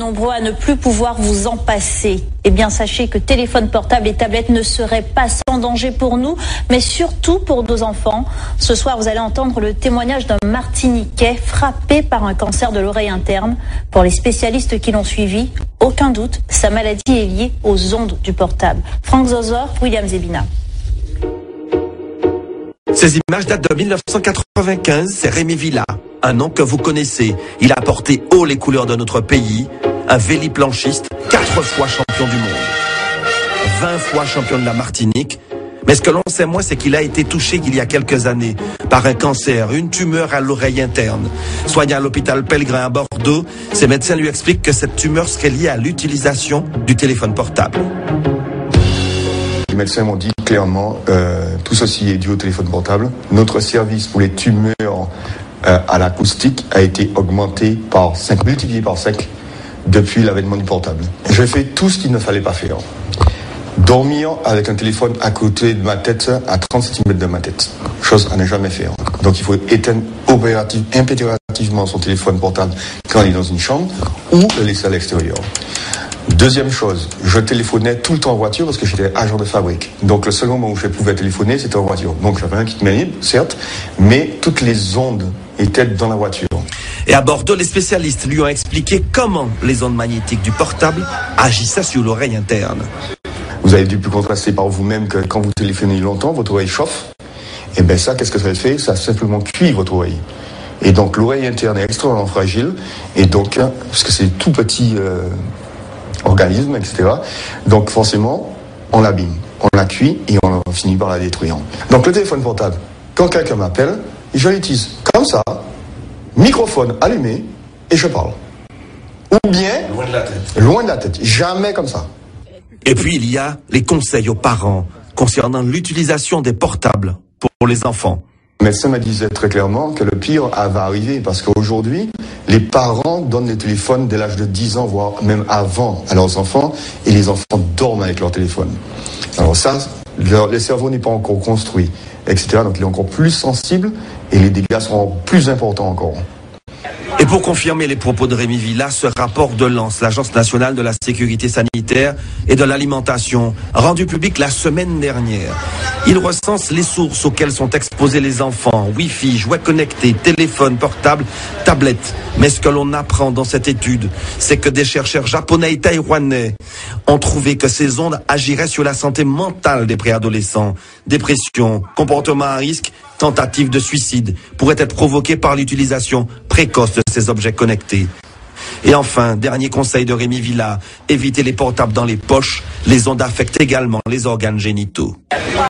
Nombreux à ne plus pouvoir vous en passer. Eh bien, sachez que téléphone portable et tablette ne seraient pas sans danger pour nous, mais surtout pour nos enfants. Ce soir, vous allez entendre le témoignage d'un Martiniquais frappé par un cancer de l'oreille interne. Pour les spécialistes qui l'ont suivi, aucun doute, sa maladie est liée aux ondes du portable. Franck Zozor, William Zebina. Ces images datent de 1995, c'est Rémi Villa, un nom que vous connaissez. Il a porté haut les couleurs de notre pays, un véliplanchiste, 4 fois champion du monde, 20 fois champion de la Martinique. Mais ce que l'on sait moins, c'est qu'il a été touché il y a quelques années par un cancer, une tumeur à l'oreille interne. Soigné à l'hôpital Pellegrin à Bordeaux, ses médecins lui expliquent que cette tumeur serait liée à l'utilisation du téléphone portable. Les médecins m'ont dit clairement, tout ceci est dû au téléphone portable. Notre service pour les tumeurs à l'acoustique a été augmenté par 5, multiplié par 5 depuis l'avènement du portable. J'ai fait tout ce qu'il ne fallait pas faire. Dormir avec un téléphone à côté de ma tête, à 30 cm de ma tête. Chose à ne jamais faire. Donc il faut éteindre impérativement son téléphone portable quand il est dans une chambre ou le laisser à l'extérieur. Deuxième chose, je téléphonais tout le temps en voiture parce que j'étais agent de fabrique. Donc le seul moment où je pouvais téléphoner, c'était en voiture. Donc j'avais un kit manuel, certes, mais toutes les ondes étaient dans la voiture. Et à Bordeaux, les spécialistes lui ont expliqué comment les ondes magnétiques du portable agissaient sur l'oreille interne. Vous avez dû pu contraster par vous-même que quand vous téléphonez longtemps, votre oreille chauffe. Et bien ça, qu'est-ce que ça fait? Ça simplement cuit votre oreille. Et donc l'oreille interne est extrêmement fragile. Et donc, parce que c'est tout petit organisme, etc. Donc forcément, on l'abîme, on la cuit et on finit par la détruire. Donc le téléphone portable, quand quelqu'un m'appelle, je l'utilise comme ça, microphone allumé, et je parle. Ou bien, loin de la tête. Loin de la tête, jamais comme ça. Et puis il y a les conseils aux parents concernant l'utilisation des portables pour les enfants. Le médecin me disait très clairement que le pire va arriver parce qu'aujourd'hui, les parents donnent les téléphones dès l'âge de 10 ans, voire même avant à leurs enfants, et les enfants dorment avec leur téléphone. Alors ça, le cerveau n'est pas encore construit, etc. Donc il est encore plus sensible et les dégâts seront plus importants encore. Et pour confirmer les propos de Rémi Villa, ce rapport de l'ANS, l'Agence nationale de la sécurité sanitaire et de l'alimentation, rendu public la semaine dernière. Il recense les sources auxquelles sont exposés les enfants, Wi-Fi, jouets connectés, téléphones portables, tablettes. Mais ce que l'on apprend dans cette étude, c'est que des chercheurs japonais et taïwanais ont trouvé que ces ondes agiraient sur la santé mentale des préadolescents. Dépression, comportement à risque, tentative de suicide pourraient être provoquées par l'utilisation précoce de ces objets connectés. Et enfin, dernier conseil de Rémi Villa, évitez les portables dans les poches. Les ondes affectent également les organes génitaux.